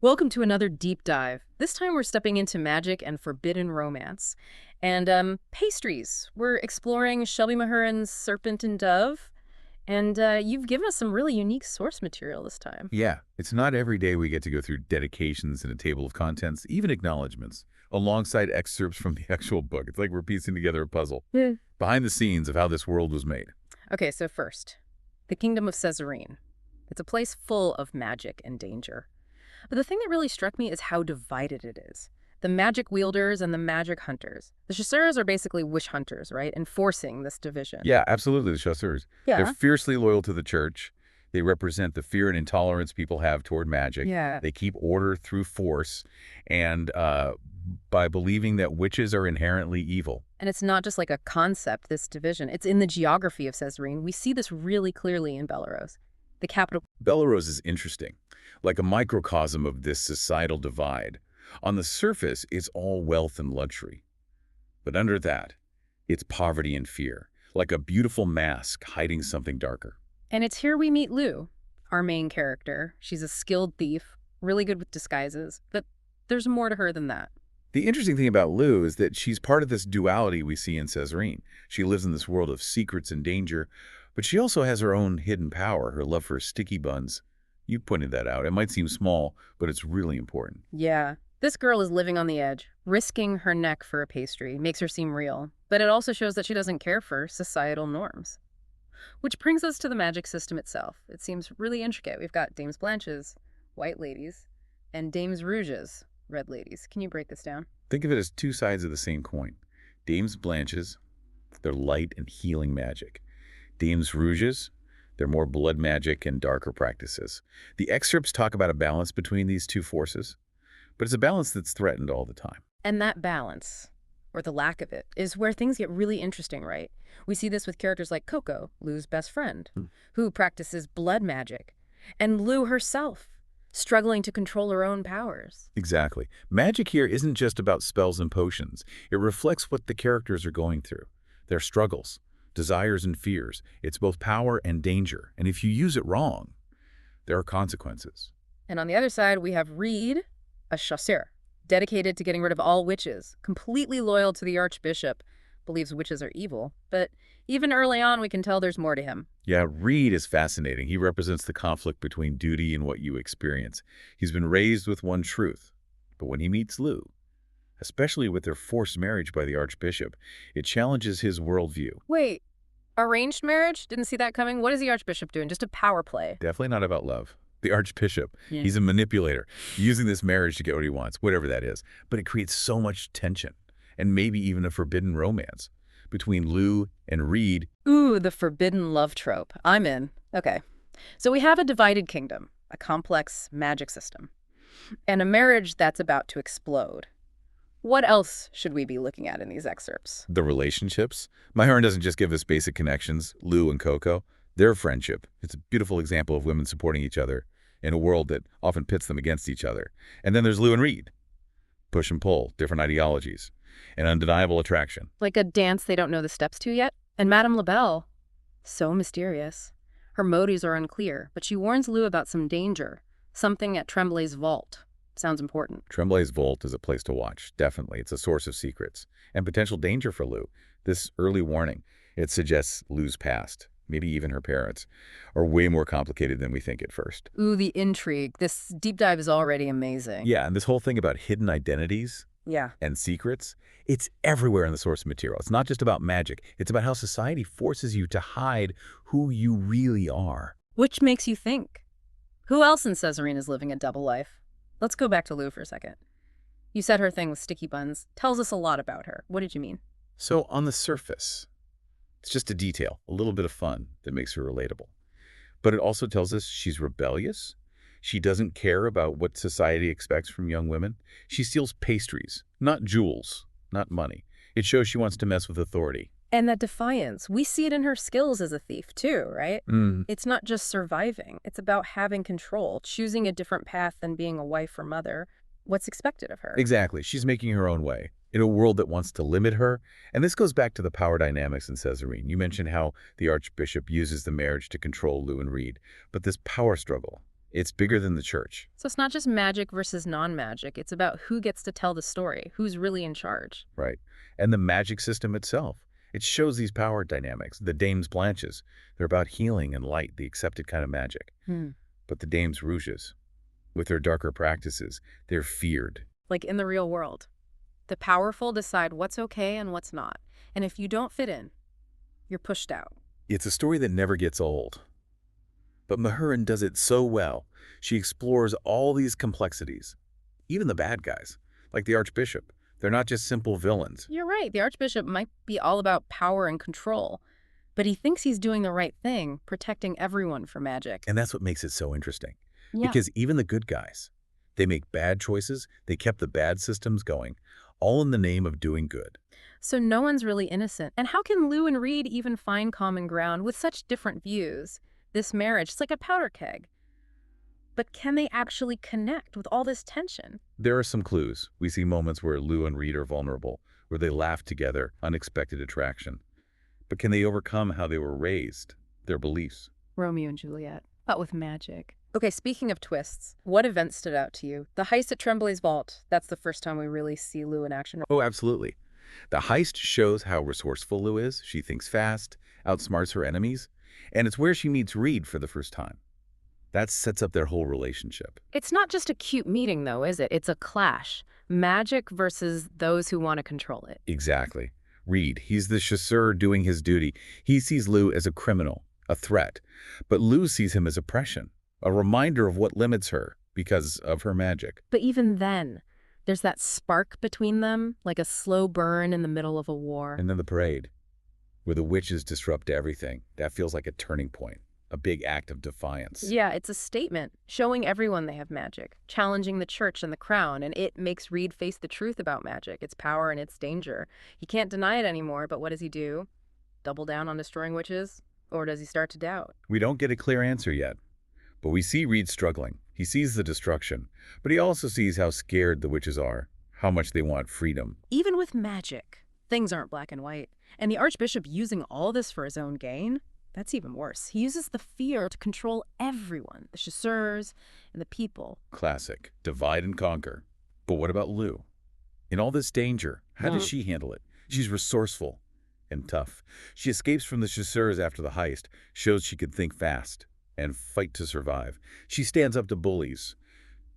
Welcome to another deep dive. This time we're stepping into magic and forbidden romance. And pastries. We're exploring Shelby Mahurin's Serpent and Dove, and you've given us some really unique source material this time. Yeah, it's not every day we get to go through dedications and a table of contents, even acknowledgments, alongside excerpts from the actual book. It's like we're piecing together a puzzle. Yeah. Behind the scenes of how this world was made. Okay, so first, the Kingdom of Caesarine. It's a place full of magic and danger. But the thing that really struck me is how divided it is. The magic wielders and the magic hunters. The chasseurs are basically witch hunters, right? Enforcing this division. Yeah, absolutely, the chasseurs. They're Yeah. fiercely loyal to the church. They represent the fear and intolerance people have toward magic. Yeah. They keep order through force and by believing that witches are inherently evil. And it's not just like a concept, this division. It's in the geography of Caesarine. We see this really clearly in Belarus, the capital. Belarus is interesting, like a microcosm of this societal divide. On the surface, it's all wealth and luxury. But under that, it's poverty and fear, like a beautiful mask hiding something darker. And it's here we meet Lou, our main character. She's a skilled thief, really good with disguises, but there's more to her than that. The interesting thing about Lou is that she's part of this duality we see in Cesarine. She lives in this world of secrets and danger, but she also has her own hidden power, her love for sticky buns. You pointed that out. It might seem small, but it's really important. Yeah. This girl is living on the edge. Risking her neck for a pastry makes her seem real, but it also shows that she doesn't care for societal norms. Which brings us to the magic system itself. It seems really intricate. We've got Dames Blanches, white ladies, and Dames Rouges, red ladies. Can you break this down? Think of it as two sides of the same coin. Dames Blanches, they're light and healing magic. Dames Rouges, they're more blood magic and darker practices. The excerpts talk about a balance between these two forces, but it's a balance that's threatened all the time. And that balance, or the lack of it, is where things get really interesting, right? We see this with characters like Coco, Lou's best friend, who practices blood magic, and Lou herself, struggling to control her own powers. Exactly. Magic here isn't just about spells and potions. It reflects what the characters are going through, their struggles, desires and fears. It's both power and danger, and if you use it wrong, there are consequences. And on the other side, we have Reed, a chasseur, dedicated to getting rid of all witches, completely loyal to the archbishop, believes witches are evil. But even early on, we can tell there's more to him. Yeah, Reed is fascinating. He represents the conflict between duty and what you experience. He's been raised with one truth, but when he meets Lou, especially with their forced marriage by the archbishop, it challenges his worldview. Wait, arranged marriage? Didn't see that coming. What is the archbishop doing? Just a power play. Definitely not about love. The archbishop, Yeah. he's a manipulator, using this marriage to get what he wants, whatever that is. But it creates so much tension, and maybe even a forbidden romance between Lou and Reed. Ooh, the forbidden love trope. I'm in. Okay. So we have a divided kingdom, a complex magic system, and a marriage that's about to explode. What else should we be looking at in these excerpts? The relationships. Mahurin doesn't just give us basic connections, Lou and Coco. Their friendship. It's a beautiful example of women supporting each other in a world that often pits them against each other. And then there's Lou and Reed. Push and pull, different ideologies, an undeniable attraction. Like a dance they don't know the steps to yet? And Madame Labelle, so mysterious. Her motives are unclear, but she warns Lou about some danger, something at Tremblay's vault. Sounds important. Tremblay's Vault is a place to watch, definitely. It's a source of secrets and potential danger for Lou. This early warning, it suggests Lou's past, maybe even her parents, are way more complicated than we think at first. Ooh, the intrigue. This deep dive is already amazing. Yeah, and this whole thing about hidden identities Yeah. and secrets, it's everywhere in the source material. It's not just about magic. It's about how society forces you to hide who you really are. Which makes you think, who else in Caesarine is living a double life? Let's go back to Lou for a second. You said her thing with sticky buns tells us a lot about her. What did you mean? So on the surface, it's just a detail, a little bit of fun that makes her relatable. But it also tells us she's rebellious. She doesn't care about what society expects from young women. She steals pastries, not jewels, not money. It shows she wants to mess with authority. And that defiance, we see it in her skills as a thief too, right? It's not just surviving. It's about having control, choosing a different path than being a wife or mother. What's expected of her? Exactly. She's making her own way in a world that wants to limit her. And this goes back to the power dynamics in Caesarine. You mentioned how the archbishop uses the marriage to control Lou and Reed. But this power struggle, It's bigger than the church. So it's not just magic versus non-magic. It's about who gets to tell the story, who's really in charge. Right. And the magic system itself. It shows these power dynamics. The Dames Blanches, they're about healing and light, the accepted kind of magic. Hmm. But the Dames Rouges, with their darker practices, they're feared. Like in the real world. The powerful decide what's okay and what's not. And if you don't fit in, you're pushed out. It's a story that never gets old. But Mahurin does it so well. She explores all these complexities. Even the bad guys, like the Archbishop. They're not just simple villains. You're right. The Archbishop might be all about power and control, but he thinks he's doing the right thing, protecting everyone from magic. And that's what makes it so interesting. Yeah. Because even the good guys, they make bad choices. They kept the bad systems going, all in the name of doing good. So no one's really innocent. And how can Lou and Reed even find common ground with such different views? This marriage, it's like a powder keg. But can they actually connect with all this tension? There are some clues. We see moments where Lou and Reed are vulnerable, where they laugh together, unexpected attraction. But can they overcome how they were raised, their beliefs? Romeo and Juliet, but with magic. Okay, speaking of twists, what event stood out to you? The heist at Tremblay's vault. That's the first time we really see Lou in action. Oh, absolutely. The heist shows how resourceful Lou is. She thinks fast, outsmarts her enemies, and it's where she meets Reed for the first time. That sets up their whole relationship. It's not just a cute meeting, though, is it? It's a clash. Magic versus those who want to control it. Exactly. Reed, he's the chasseur doing his duty. He sees Lou as a criminal, a threat. But Lou sees him as oppression, a reminder of what limits her because of her magic. But even then, there's that spark between them, like a slow burn in the middle of a war. And then the parade, where the witches disrupt everything. That feels like a turning point, a big act of defiance. Yeah, it's a statement, showing everyone they have magic, challenging the church and the crown, and it makes Reed face the truth about magic, its power and its danger. He can't deny it anymore, but what does he do? Double down on destroying witches? Or does he start to doubt? We don't get a clear answer yet, but we see Reed struggling. He sees the destruction, but he also sees how scared the witches are, how much they want freedom. Even with magic, things aren't black and white. And the Archbishop using all this for his own gain? That's even worse. He uses the fear to control everyone, the chasseurs and the people. Classic. Divide and conquer. But what about Lou? In all this danger, how does she handle it? She's resourceful and tough. She escapes from the chasseurs after the heist, shows she can think fast and fight to survive. She stands up to bullies.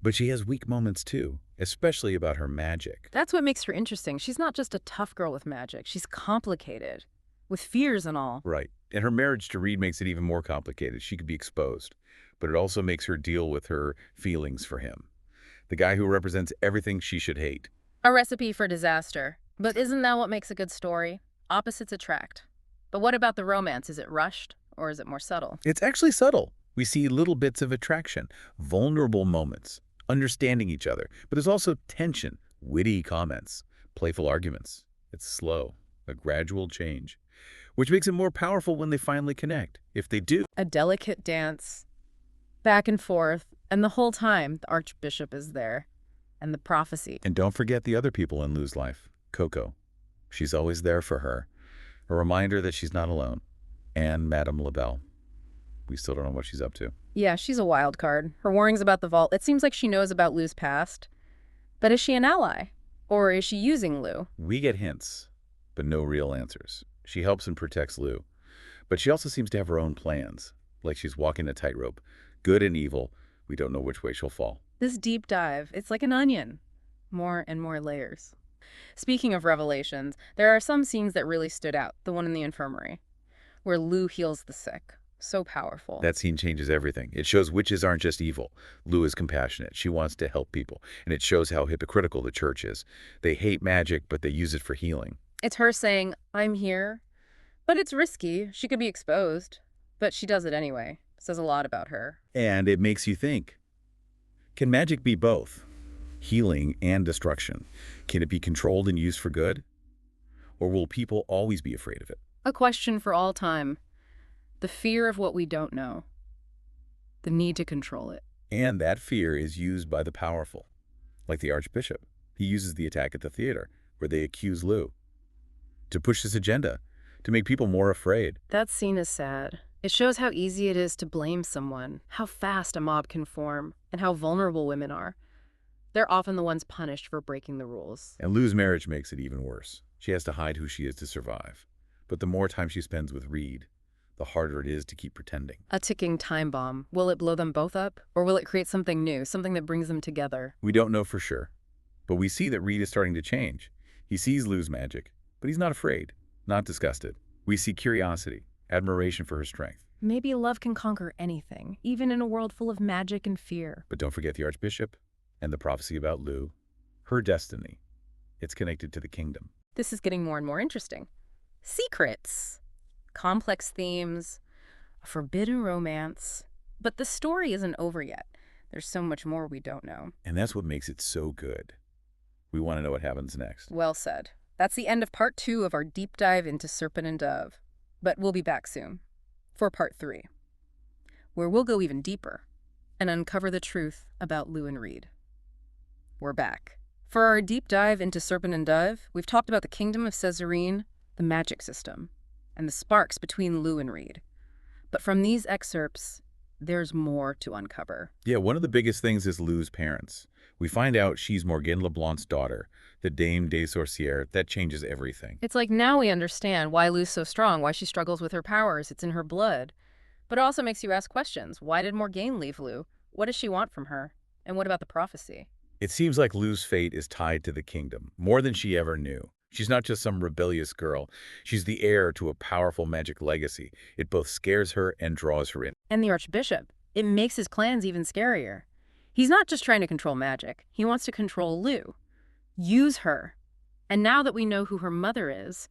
But she has weak moments too, especially about her magic. That's what makes her interesting. She's not just a tough girl with magic. She's complicated, with fears and all. Right. And her marriage to Reed makes it even more complicated. She could be exposed. But it also makes her deal with her feelings for him, the guy who represents everything she should hate. A recipe for disaster. But isn't that what makes a good story? Opposites attract. But what about the romance? Is it rushed or is it more subtle? It's actually subtle. We see little bits of attraction, vulnerable moments, understanding each other. But there's also tension, witty comments, playful arguments. It's slow, a gradual change, which makes it more powerful when they finally connect, if they do. A delicate dance, back and forth, and the whole time the Archbishop is there, and the prophecy. And don't forget the other people in Lou's life. Coco. She's always there for her. A reminder that she's not alone. And Madame LaBelle. We still don't know what she's up to. Yeah, she's a wild card. Her warnings about the vault, it seems like she knows about Lou's past. But is she an ally? Or is she using Lou? We get hints, but no real answers. She helps and protects Lou. But she also seems to have her own plans, like she's walking a tightrope. Good and evil, we don't know which way she'll fall. This deep dive, it's like an onion. More and more layers. Speaking of revelations, there are some scenes that really stood out. The one in the infirmary, where Lou heals the sick. So powerful. That scene changes everything. It shows witches aren't just evil. Lou is compassionate. She wants to help people. And it shows how hypocritical the church is. They hate magic, but they use it for healing. It's her saying, I'm here. But it's risky. She could be exposed. But she does it anyway. Says a lot about her. And it makes you think, can magic be both? Healing and destruction. Can it be controlled and used for good? Or will people always be afraid of it? A question for all time. The fear of what we don't know. The need to control it. And that fear is used by the powerful, like the Archbishop. He uses the attack at the theater, where they accuse Lou, to push his agenda, to make people more afraid. That scene is sad. It shows how easy it is to blame someone, how fast a mob can form, and how vulnerable women are. They're often the ones punished for breaking the rules. And Lou's marriage makes it even worse. She has to hide who she is to survive. But the more time she spends with Reed, the harder it is to keep pretending. A ticking time bomb. Will it blow them both up? Or will it create something new, something that brings them together? We don't know for sure. But we see that Reed is starting to change. He sees Lou's magic, but he's not afraid, not disgusted. We see curiosity, admiration for her strength. Maybe love can conquer anything, even in a world full of magic and fear. But don't forget the Archbishop and the prophecy about Lou. Her destiny. It's connected to the kingdom. This is getting more and more interesting. Secrets. Complex themes. A forbidden romance. But the story isn't over yet. There's so much more we don't know. And that's what makes it so good. We want to know what happens next. Well said. That's the end of part 2 of our deep dive into Serpent and Dove. But we'll be back soon for part 3, where we'll go even deeper and uncover the truth about Lou and Reed. We're back. For our deep dive into Serpent and Dove, we've talked about the kingdom of Caesarine, the magic system, and the sparks between Lou and Reed. But from these excerpts, there's more to uncover. Yeah, one of the biggest things is Lou's parents. We find out she's Morgane Leblanc's daughter, the Dame des Sorcières. That changes everything. It's like now we understand why Lou's so strong, why she struggles with her powers. It's in her blood. But it also makes you ask questions. Why did Morgane leave Lou? What does she want from her? And what about the prophecy? It seems like Lou's fate is tied to the kingdom, more than she ever knew. She's not just some rebellious girl. She's the heir to a powerful magic legacy. It both scares her and draws her in. And the Archbishop. It makes his plans even scarier. He's not just trying to control magic. He wants to control Lou. Use her. And now that we know who her mother is,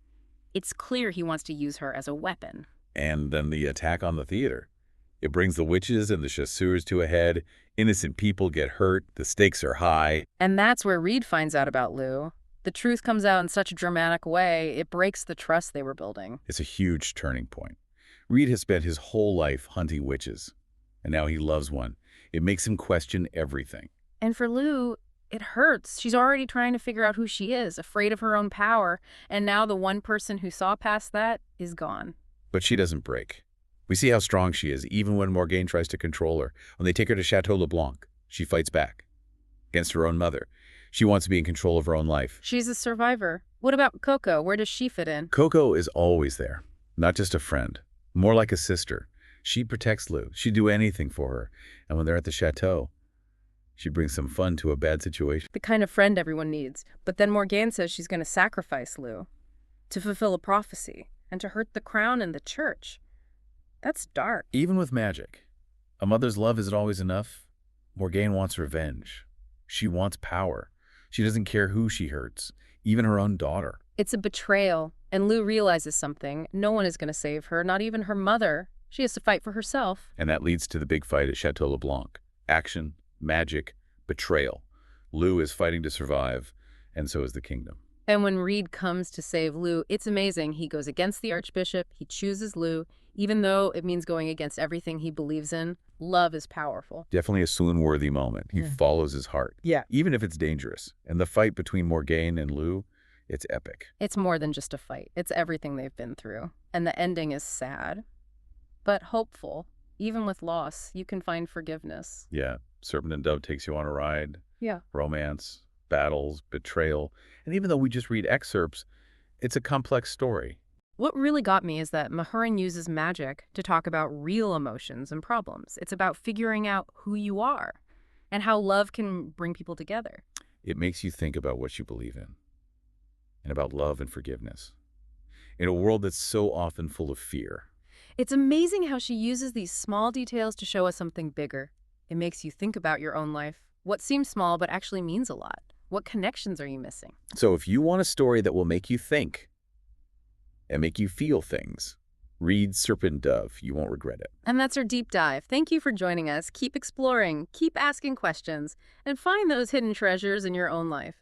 it's clear he wants to use her as a weapon. And then the attack on the theater. It brings the witches and the chasseurs to a head. Innocent people get hurt. The stakes are high. And that's where Reed finds out about Lou. The truth comes out in such a dramatic way, it breaks the trust they were building. It's a huge turning point. Reed has spent his whole life hunting witches, and now he loves one. It makes him question everything. And for Lou, it hurts. She's already trying to figure out who she is, afraid of her own power, and now the one person who saw past that is gone. But she doesn't break. We see how strong she is, even when Morgane tries to control her. When they take her to Chateau Leblanc, she fights back against her own mother. She wants to be in control of her own life. She's a survivor. What about Coco? Where does she fit in? Coco is always there, not just a friend, more like a sister. She protects Lou. She'd do anything for her. And when they're at the chateau, she brings some fun to a bad situation. The kind of friend everyone needs. But then Morgane says she's going to sacrifice Lou to fulfill a prophecy and to hurt the crown and the church. That's dark. Even with magic, a mother's love isn't always enough. Morgane wants revenge. She wants power. She doesn't care who she hurts, even her own daughter. It's a betrayal, and Lou realizes something. No one is going to save her, not even her mother. She has to fight for herself. And that leads to the big fight at Chateau Leblanc. Action, magic, betrayal. Lou is fighting to survive, and so is the kingdom. And when Reed comes to save Lou, it's amazing. He goes against the Archbishop. He chooses Lou, even though it means going against everything he believes in. Love is powerful. Definitely a swoon-worthy moment. He follows his heart. Yeah. Even if it's dangerous. And the fight between Morgane and Lou, it's epic. It's more than just a fight. It's everything they've been through. And the ending is sad, but hopeful. Even with loss, you can find forgiveness. Yeah. Serpent and Dove takes you on a ride. Yeah. Romance, battles, betrayal. And even though we just read excerpts, it's a complex story. What really got me is that Mahurin uses magic to talk about real emotions and problems. It's about figuring out who you are and how love can bring people together. It makes you think about what you believe in and about love and forgiveness in a world that's so often full of fear. It's amazing how she uses these small details to show us something bigger. It makes you think about your own life. What seems small but actually means a lot. What connections are you missing? So if you want a story that will make you think and make you feel things, read Serpent and Dove. You won't regret it. And that's our deep dive. Thank you for joining us. Keep exploring, keep asking questions, and find those hidden treasures in your own life.